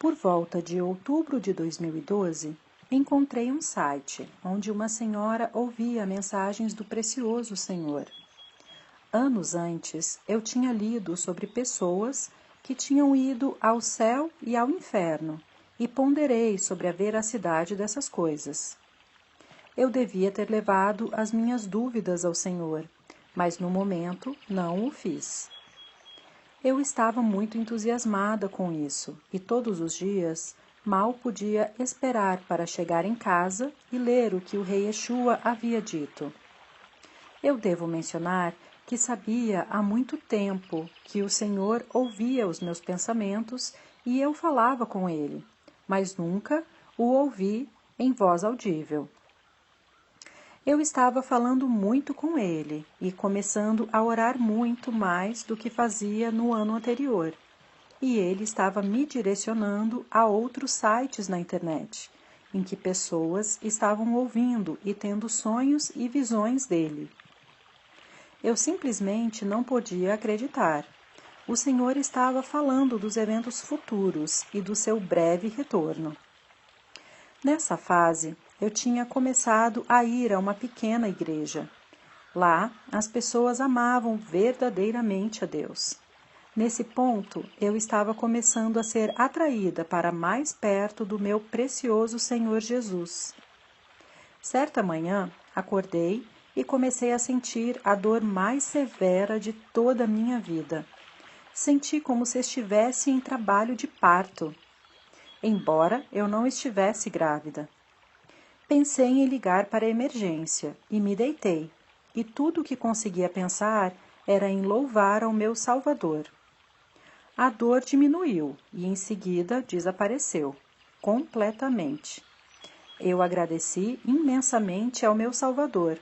Por volta de outubro de 2012, encontrei um site onde uma senhora ouvia mensagens do precioso Senhor. Anos antes, eu tinha lido sobre pessoas que tinham ido ao céu e ao inferno e ponderei sobre a veracidade dessas coisas. Eu devia ter levado as minhas dúvidas ao Senhor, mas no momento não o fiz. Eu estava muito entusiasmada com isso e todos os dias mal podia esperar para chegar em casa e ler o que o rei Yeshua havia dito. Eu devo mencionar que sabia há muito tempo que o Senhor ouvia os meus pensamentos e eu falava com ele, mas nunca o ouvi em voz audível. Eu estava falando muito com ele e começando a orar muito mais do que fazia no ano anterior. E ele estava me direcionando a outros sites na internet, em que pessoas estavam ouvindo e tendo sonhos e visões dele. Eu simplesmente não podia acreditar. O Senhor estava falando dos eventos futuros e do seu breve retorno. Nessa fase, eu tinha começado a ir a uma pequena igreja. Lá, as pessoas amavam verdadeiramente a Deus. Nesse ponto, eu estava começando a ser atraída para mais perto do meu precioso Senhor Jesus. Certa manhã, acordei e comecei a sentir a dor mais severa de toda a minha vida. Senti como se estivesse em trabalho de parto, embora eu não estivesse grávida. Pensei em ligar para a emergência e me deitei, e tudo o que conseguia pensar era em louvar ao meu Salvador. A dor diminuiu e em seguida desapareceu, completamente. Eu agradeci imensamente ao meu Salvador.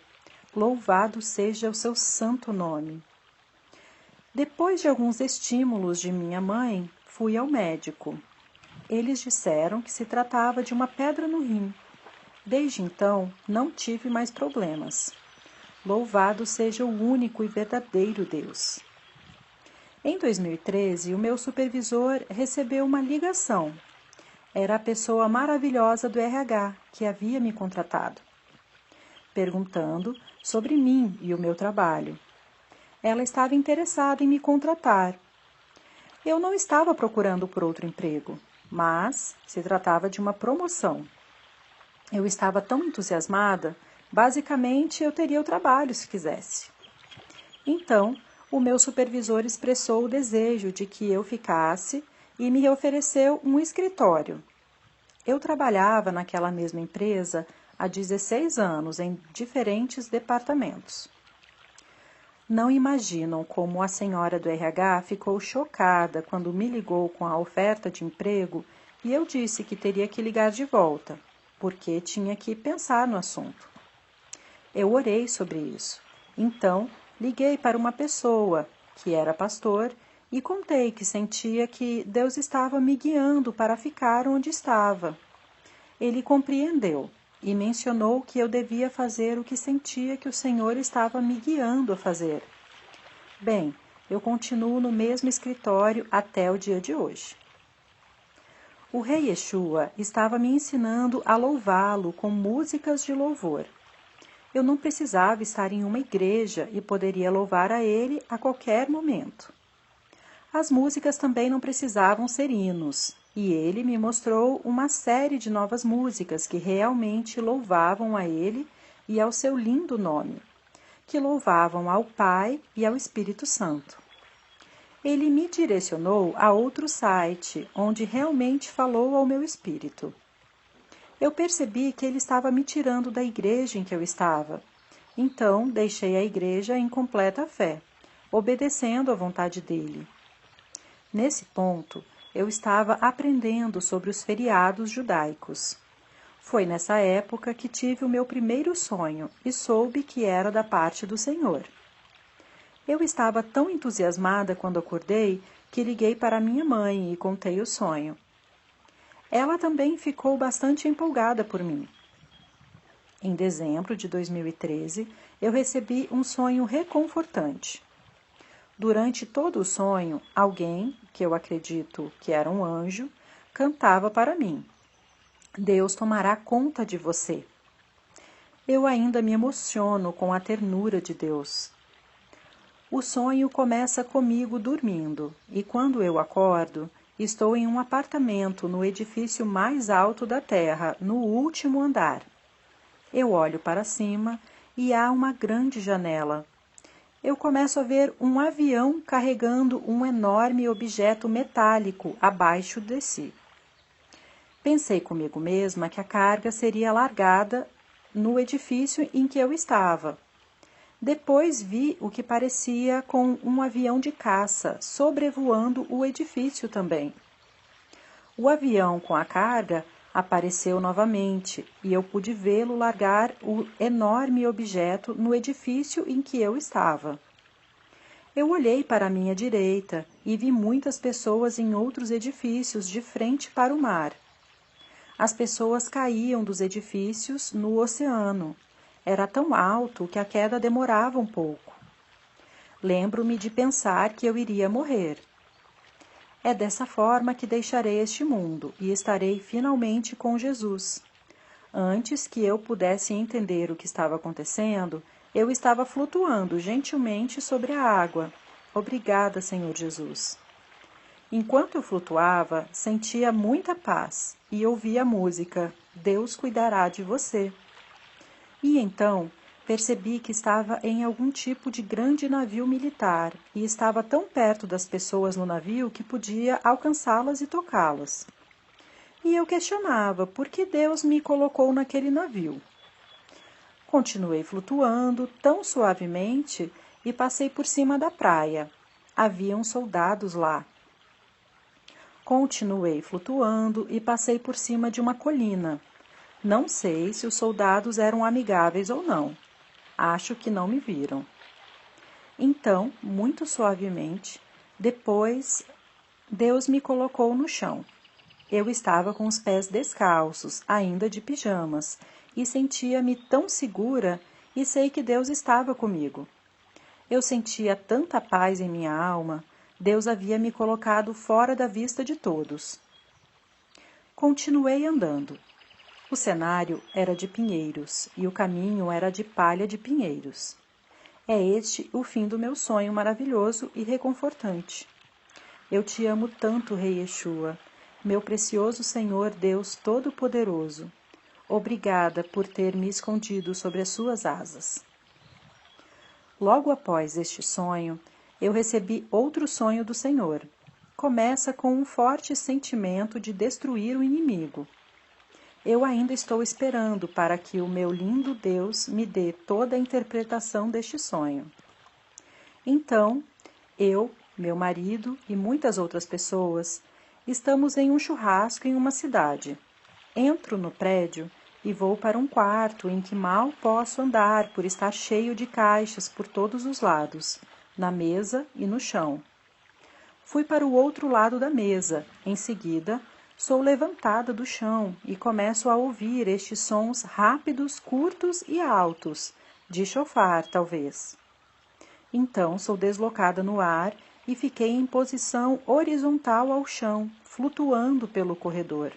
Louvado seja o seu santo nome. Depois de alguns estímulos de minha mãe, fui ao médico. Eles disseram que se tratava de uma pedra no rim. Desde então, não tive mais problemas. Louvado seja o único e verdadeiro Deus. Em 2013, o meu supervisor recebeu uma ligação. Era a pessoa maravilhosa do RH que havia me contratado, perguntando sobre mim e o meu trabalho. Ela estava interessada em me contratar. Eu não estava procurando por outro emprego, mas se tratava de uma promoção. Eu estava tão entusiasmada, basicamente eu teria o trabalho se quisesse. Então, o meu supervisor expressou o desejo de que eu ficasse e me ofereceu um escritório. Eu trabalhava naquela mesma empresa há 16 anos em diferentes departamentos. Não imaginam como a senhora do RH ficou chocada quando me ligou com a oferta de emprego e eu disse que teria que ligar de volta, porque tinha que pensar no assunto. Eu orei sobre isso. Então, liguei para uma pessoa, que era pastor, e contei que sentia que Deus estava me guiando para ficar onde estava. Ele compreendeu e mencionou que eu devia fazer o que sentia que o Senhor estava me guiando a fazer. Bem, eu continuo no mesmo escritório até o dia de hoje. O rei Yeshua estava me ensinando a louvá-lo com músicas de louvor. Eu não precisava estar em uma igreja e poderia louvar a ele a qualquer momento. As músicas também não precisavam ser hinos, e ele me mostrou uma série de novas músicas que realmente louvavam a ele e ao seu lindo nome, que louvavam ao Pai e ao Espírito Santo. Ele me direcionou a outro site, onde realmente falou ao meu espírito. Eu percebi que ele estava me tirando da igreja em que eu estava. Então, deixei a igreja em completa fé, obedecendo à vontade dele. Nesse ponto, eu estava aprendendo sobre os feriados judaicos. Foi nessa época que tive o meu primeiro sonho e soube que era da parte do Senhor. Eu estava tão entusiasmada quando acordei que liguei para minha mãe e contei o sonho. Ela também ficou bastante empolgada por mim. Em dezembro de 2013, eu recebi um sonho reconfortante. Durante todo o sonho, alguém, que eu acredito que era um anjo, cantava para mim: Deus tomará conta de você. Eu ainda me emociono com a ternura de Deus. O sonho começa comigo dormindo, e quando eu acordo, estou em um apartamento no edifício mais alto da Terra, no último andar. Eu olho para cima e há uma grande janela. Eu começo a ver um avião carregando um enorme objeto metálico abaixo de si. Pensei comigo mesma que a carga seria largada no edifício em que eu estava. Depois vi o que parecia com um avião de caça sobrevoando o edifício também. O avião com a carga apareceu novamente e eu pude vê-lo largar o enorme objeto no edifício em que eu estava. Eu olhei para a minha direita e vi muitas pessoas em outros edifícios de frente para o mar. As pessoas caíam dos edifícios no oceano. Era tão alto que a queda demorava um pouco. Lembro-me de pensar que eu iria morrer. É dessa forma que deixarei este mundo e estarei finalmente com Jesus. Antes que eu pudesse entender o que estava acontecendo, eu estava flutuando gentilmente sobre a água. Obrigada, Senhor Jesus. Enquanto eu flutuava, sentia muita paz e ouvia a música Deus cuidará de você. E então percebi que estava em algum tipo de grande navio militar e estava tão perto das pessoas no navio que podia alcançá-las e tocá-las. E eu questionava por que Deus me colocou naquele navio. Continuei flutuando tão suavemente e passei por cima da praia. Haviam soldados lá. Continuei flutuando e passei por cima de uma colina. Não sei se os soldados eram amigáveis ou não. Acho que não me viram. Então, muito suavemente, depois, Deus me colocou no chão. Eu estava com os pés descalços, ainda de pijamas, e sentia-me tão segura e sei que Deus estava comigo. Eu sentia tanta paz em minha alma, Deus havia me colocado fora da vista de todos. Continuei andando. O cenário era de pinheiros e o caminho era de palha de pinheiros. É este o fim do meu sonho maravilhoso e reconfortante. Eu te amo tanto, Rei Yeshua, meu precioso Senhor Deus Todo-Poderoso. Obrigada por ter me escondido sobre as suas asas. Logo após este sonho, eu recebi outro sonho do Senhor. Começa com um forte sentimento de destruir o inimigo. Eu ainda estou esperando para que o meu lindo Deus me dê toda a interpretação deste sonho. Então, eu, meu marido e muitas outras pessoas, estamos em um churrasco em uma cidade. Entro no prédio e vou para um quarto em que mal posso andar por estar cheio de caixas por todos os lados, na mesa e no chão. Fui para o outro lado da mesa. Em seguida, sou levantada do chão e começo a ouvir estes sons rápidos, curtos e altos, de chofar, talvez. Então sou deslocada no ar e fiquei em posição horizontal ao chão, flutuando pelo corredor.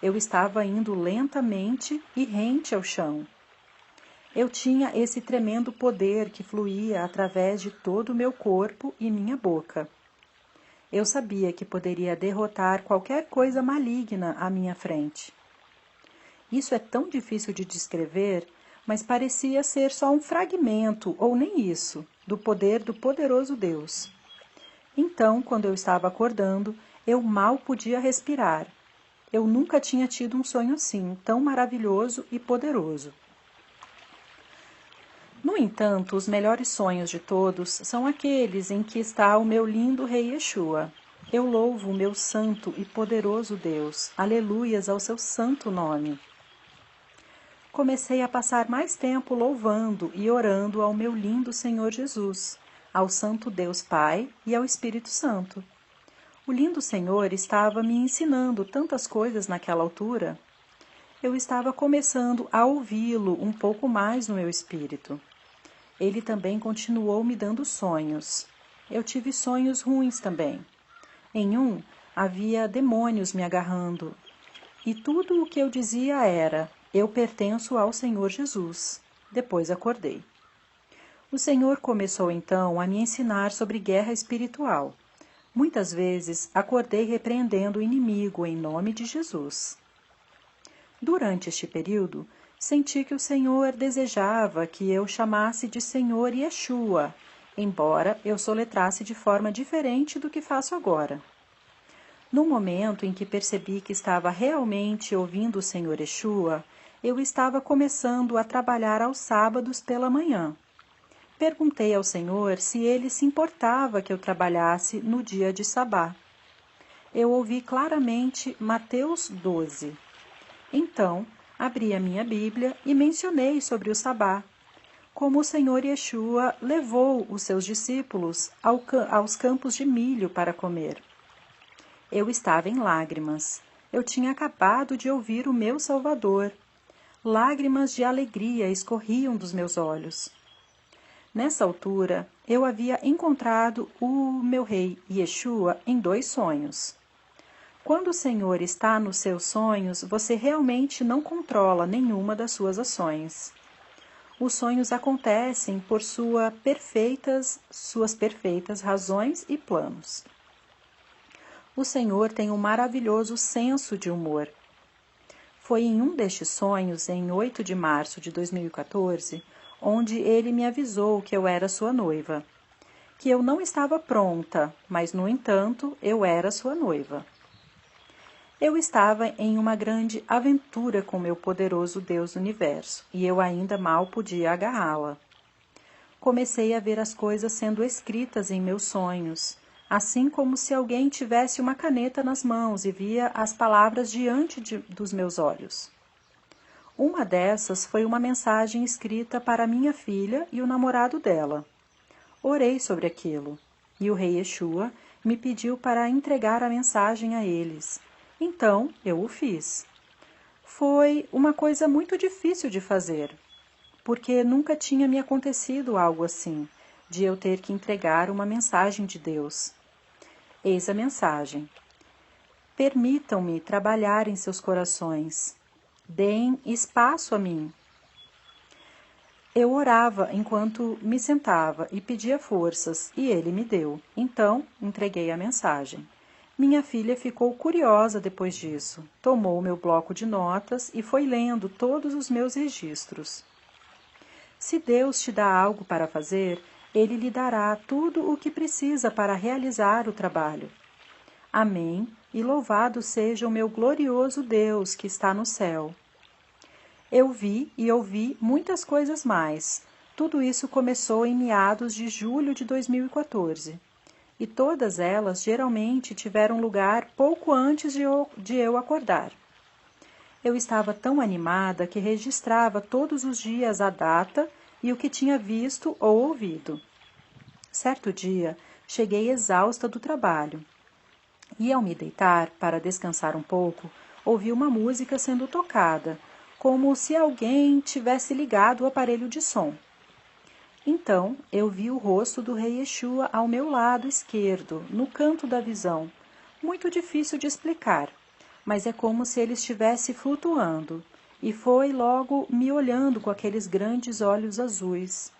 Eu estava indo lentamente e rente ao chão. Eu tinha esse tremendo poder que fluía através de todo o meu corpo e minha boca. Eu sabia que poderia derrotar qualquer coisa maligna à minha frente. Isso é tão difícil de descrever, mas parecia ser só um fragmento, ou nem isso, do poder do poderoso Deus. Então, quando eu estava acordando, eu mal podia respirar. Eu nunca tinha tido um sonho assim, tão maravilhoso e poderoso. No entanto, os melhores sonhos de todos são aqueles em que está o meu lindo Rei Yeshua. Eu louvo o meu santo e poderoso Deus. Aleluias ao seu santo nome. Comecei a passar mais tempo louvando e orando ao meu lindo Senhor Jesus, ao santo Deus Pai e ao Espírito Santo. O lindo Senhor estava me ensinando tantas coisas naquela altura. Eu estava começando a ouvi-lo um pouco mais no meu espírito. Ele também continuou me dando sonhos. Eu tive sonhos ruins também. Em um, havia demônios me agarrando, e tudo o que eu dizia era: eu pertenço ao Senhor Jesus. Depois acordei. O Senhor começou então a me ensinar sobre guerra espiritual. Muitas vezes acordei repreendendo o inimigo em nome de Jesus. Durante este período, senti que o Senhor desejava que eu chamasse de Senhor Yeshua, embora eu soletrasse de forma diferente do que faço agora. No momento em que percebi que estava realmente ouvindo o Senhor Yeshua, eu estava começando a trabalhar aos sábados pela manhã. Perguntei ao Senhor se ele se importava que eu trabalhasse no dia de Sabá. Eu ouvi claramente Mateus 12. Então, abri a minha Bíblia e mencionei sobre o Sabá, como o Senhor Yeshua levou os seus discípulos aos campos de milho para comer. Eu estava em lágrimas. Eu tinha acabado de ouvir o meu Salvador. Lágrimas de alegria escorriam dos meus olhos. Nessa altura, eu havia encontrado o meu rei Yeshua em 2 sonhos. Quando o Senhor está nos seus sonhos, você realmente não controla nenhuma das suas ações. Os sonhos acontecem por suas perfeitas razões e planos. O Senhor tem um maravilhoso senso de humor. Foi em um destes sonhos, em 8 de março de 2014, onde ele me avisou que eu era sua noiva. Que eu não estava pronta, mas, no entanto, eu era sua noiva. Eu estava em uma grande aventura com meu poderoso Deus do Universo, e eu ainda mal podia agarrá-la. Comecei a ver as coisas sendo escritas em meus sonhos, assim como se alguém tivesse uma caneta nas mãos e via as palavras diante dos meus olhos. Uma dessas foi uma mensagem escrita para minha filha e o namorado dela. Orei sobre aquilo, e o rei Yeshua me pediu para entregar a mensagem a eles. Então, eu o fiz. Foi uma coisa muito difícil de fazer, porque nunca tinha me acontecido algo assim, de eu ter que entregar uma mensagem de Deus. Eis a mensagem. Permitam-me trabalhar em seus corações. Deem espaço a mim. Eu orava enquanto me sentava e pedia forças, e ele me deu. Então, entreguei a mensagem. Minha filha ficou curiosa depois disso. Tomou meu bloco de notas e foi lendo todos os meus registros. Se Deus te dá algo para fazer, Ele lhe dará tudo o que precisa para realizar o trabalho. Amém, e louvado seja o meu glorioso Deus que está no céu. Eu vi e ouvi muitas coisas mais. Tudo isso começou em meados de julho de 2014. E todas elas geralmente tiveram lugar pouco antes de eu acordar. Eu estava tão animada que registrava todos os dias a data e o que tinha visto ou ouvido. Certo dia, cheguei exausta do trabalho. E ao me deitar para descansar um pouco, ouvi uma música sendo tocada, como se alguém tivesse ligado o aparelho de som. Então, eu vi o rosto do rei Yeshua ao meu lado esquerdo, no canto da visão. Muito difícil de explicar, mas é como se ele estivesse flutuando, e foi logo me olhando com aqueles grandes olhos azuis.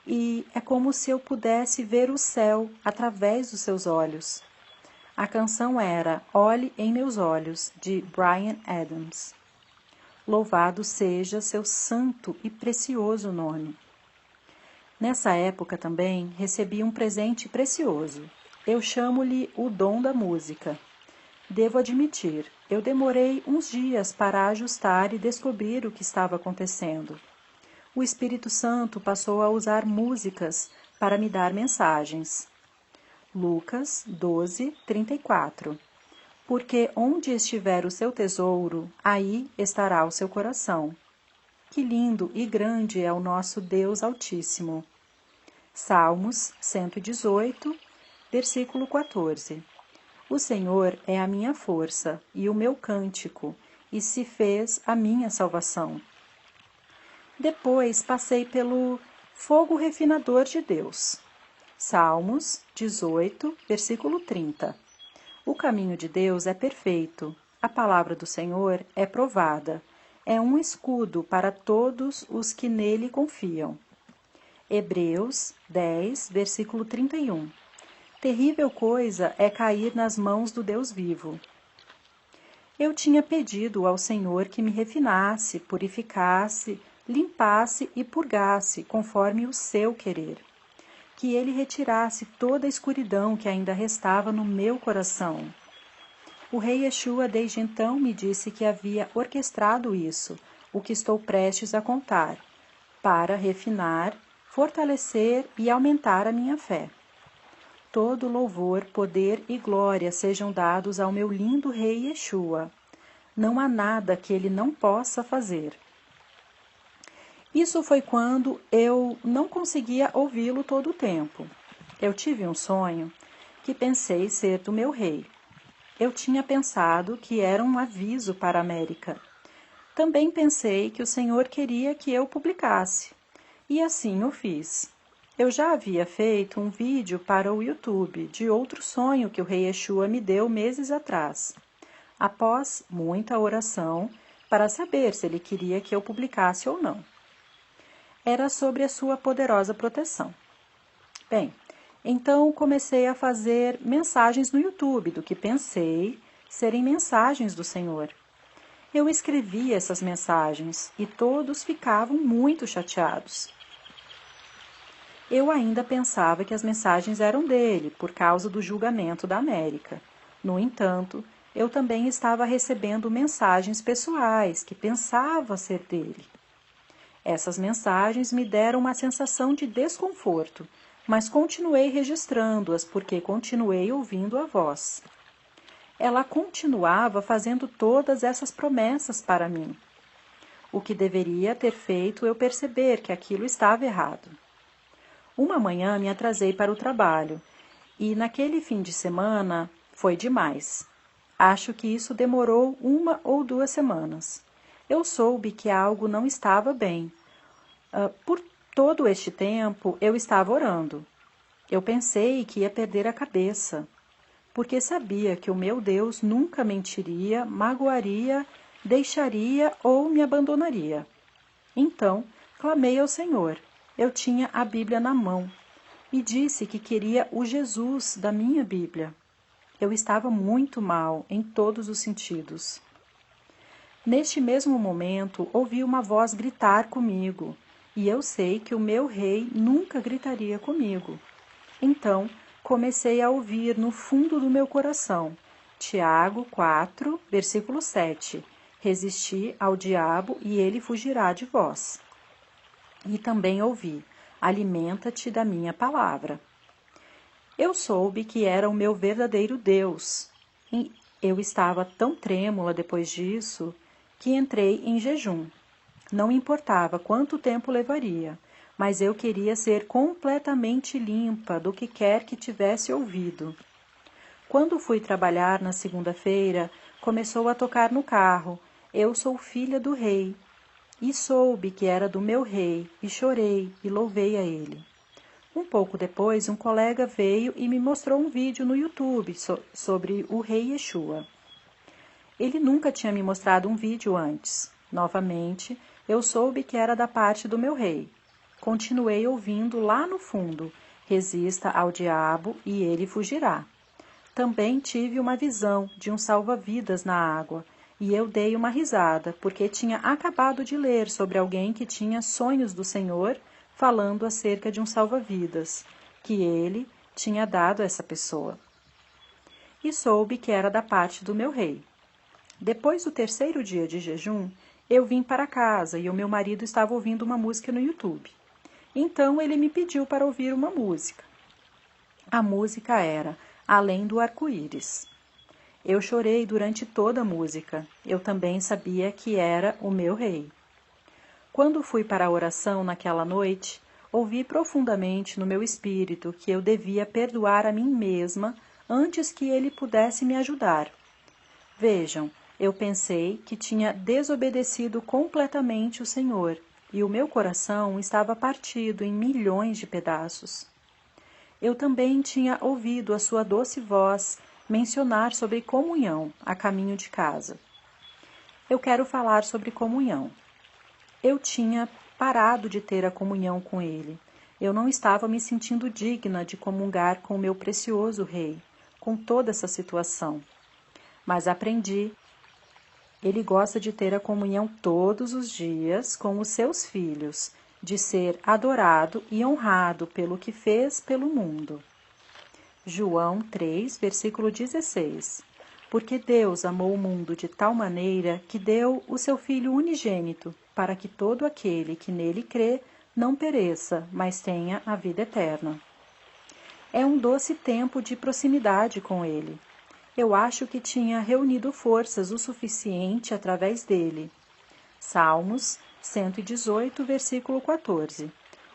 E é como se eu pudesse ver o céu através dos seus olhos. A canção era Olhe em Meus Olhos, de Bryan Adams. Louvado seja seu santo e precioso nome. Nessa época também recebi um presente precioso. Eu chamo-lhe o dom da música. Devo admitir, eu demorei uns dias para ajustar e descobrir o que estava acontecendo. O Espírito Santo passou a usar músicas para me dar mensagens. Lucas 12, 34. Porque onde estiver o seu tesouro, aí estará o seu coração. Que lindo e grande é o nosso Deus Altíssimo. Salmos 118, versículo 14. O Senhor é a minha força e o meu cântico, e se fez a minha salvação. Depois passei pelo fogo refinador de Deus. Salmos 18, versículo 30. O caminho de Deus é perfeito, a palavra do Senhor é provada, é um escudo para todos os que nele confiam. Hebreus 10, versículo 31. Terrível coisa é cair nas mãos do Deus vivo. Eu tinha pedido ao Senhor que me refinasse, purificasse, limpasse e purgasse, conforme o seu querer. Que ele retirasse toda a escuridão que ainda restava no meu coração. O rei Yeshua desde então me disse que havia orquestrado isso, o que estou prestes a contar, para refinar, fortalecer e aumentar a minha fé. Todo louvor, poder e glória sejam dados ao meu lindo rei Yeshua. Não há nada que ele não possa fazer. Isso foi quando eu não conseguia ouvi-lo todo o tempo. Eu tive um sonho que pensei ser do meu rei. Eu tinha pensado que era um aviso para a América. Também pensei que o Senhor queria que eu publicasse. E assim o fiz. Eu já havia feito um vídeo para o YouTube de outro sonho que o rei Yeshua me deu meses atrás, após muita oração para saber se ele queria que eu publicasse ou não. Era sobre a sua poderosa proteção. Bem, então comecei a fazer mensagens no YouTube do que pensei serem mensagens do Senhor. Eu escrevia essas mensagens e todos ficavam muito chateados. Eu ainda pensava que as mensagens eram dele, por causa do julgamento da América. No entanto, eu também estava recebendo mensagens pessoais que pensava ser dele. Essas mensagens me deram uma sensação de desconforto, mas continuei registrando-as porque continuei ouvindo a voz. Ela continuava fazendo todas essas promessas para mim. O que deveria ter feito eu perceber que aquilo estava errado. Uma manhã me atrasei para o trabalho e naquele fim de semana foi demais. Acho que isso demorou 1 ou 2 semanas. Eu soube que algo não estava bem. Por todo este tempo eu estava orando. Eu pensei que ia perder a cabeça, porque sabia que o meu Deus nunca mentiria, magoaria, deixaria ou me abandonaria. Então, clamei ao Senhor. Eu tinha a Bíblia na mão e disse que queria o Jesus da minha Bíblia. Eu estava muito mal em todos os sentidos. Neste mesmo momento, ouvi uma voz gritar comigo, e eu sei que o meu rei nunca gritaria comigo. Então, comecei a ouvir no fundo do meu coração, Tiago 4, versículo 7, resisti ao diabo e ele fugirá de vós. E também ouvi, alimenta-te da minha palavra. Eu soube que era o meu verdadeiro Deus. E eu estava tão trêmula depois disso que entrei em jejum. Não importava quanto tempo levaria, mas eu queria ser completamente limpa do que quer que tivesse ouvido. Quando fui trabalhar na segunda-feira, começou a tocar no carro, Eu sou filha do rei. E soube que era do meu rei, e chorei e louvei a ele. Um pouco depois, um colega veio e me mostrou um vídeo no YouTube sobre o rei Yeshua. Ele nunca tinha me mostrado um vídeo antes. Novamente, eu soube que era da parte do meu rei. Continuei ouvindo lá no fundo, resista ao diabo e ele fugirá. Também tive uma visão de um salva-vidas na água, e eu dei uma risada, porque tinha acabado de ler sobre alguém que tinha sonhos do Senhor, falando acerca de um salva-vidas, que ele tinha dado a essa pessoa. E soube que era da parte do meu rei. Depois do 3º dia de jejum, eu vim para casa e o meu marido estava ouvindo uma música no YouTube. Então ele me pediu para ouvir uma música. A música era Além do Arco-Íris. Eu chorei durante toda a música. Eu também sabia que era o meu rei. Quando fui para a oração naquela noite, ouvi profundamente no meu espírito que eu devia perdoar a mim mesma antes que ele pudesse me ajudar. Vejam, eu pensei que tinha desobedecido completamente o Senhor, e o meu coração estava partido em milhões de pedaços. Eu também tinha ouvido a sua doce voz mencionar sobre comunhão a caminho de casa. Eu quero falar sobre comunhão. Eu tinha parado de ter a comunhão com ele. Eu não estava me sentindo digna de comungar com o meu precioso rei, com toda essa situação. Mas aprendi. Ele gosta de ter a comunhão todos os dias com os seus filhos, de ser adorado e honrado pelo que fez pelo mundo. João 3, versículo 16. Porque Deus amou o mundo de tal maneira que deu o seu Filho unigênito, para que todo aquele que nele crê não pereça, mas tenha a vida eterna. É um doce tempo de proximidade com ele. Eu acho que tinha reunido forças o suficiente através dele. Salmos 118, versículo 14.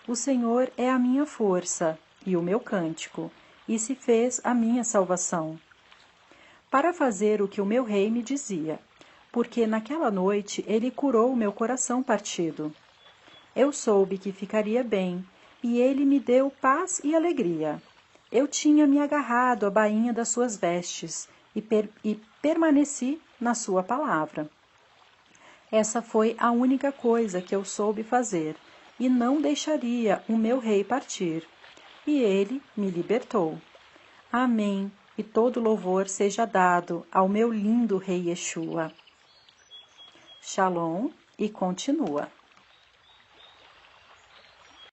O Senhor é a minha força e o meu cântico, e se fez a minha salvação. Para fazer o que o meu rei me dizia, porque naquela noite ele curou o meu coração partido. Eu soube que ficaria bem, e ele me deu paz e alegria. Eu tinha me agarrado à bainha das suas vestes e permaneci na sua palavra. Essa foi a única coisa que eu soube fazer, e não deixaria o meu rei partir. E ele me libertou. Amém, e todo louvor seja dado ao meu lindo rei Yeshua. Shalom, e continua.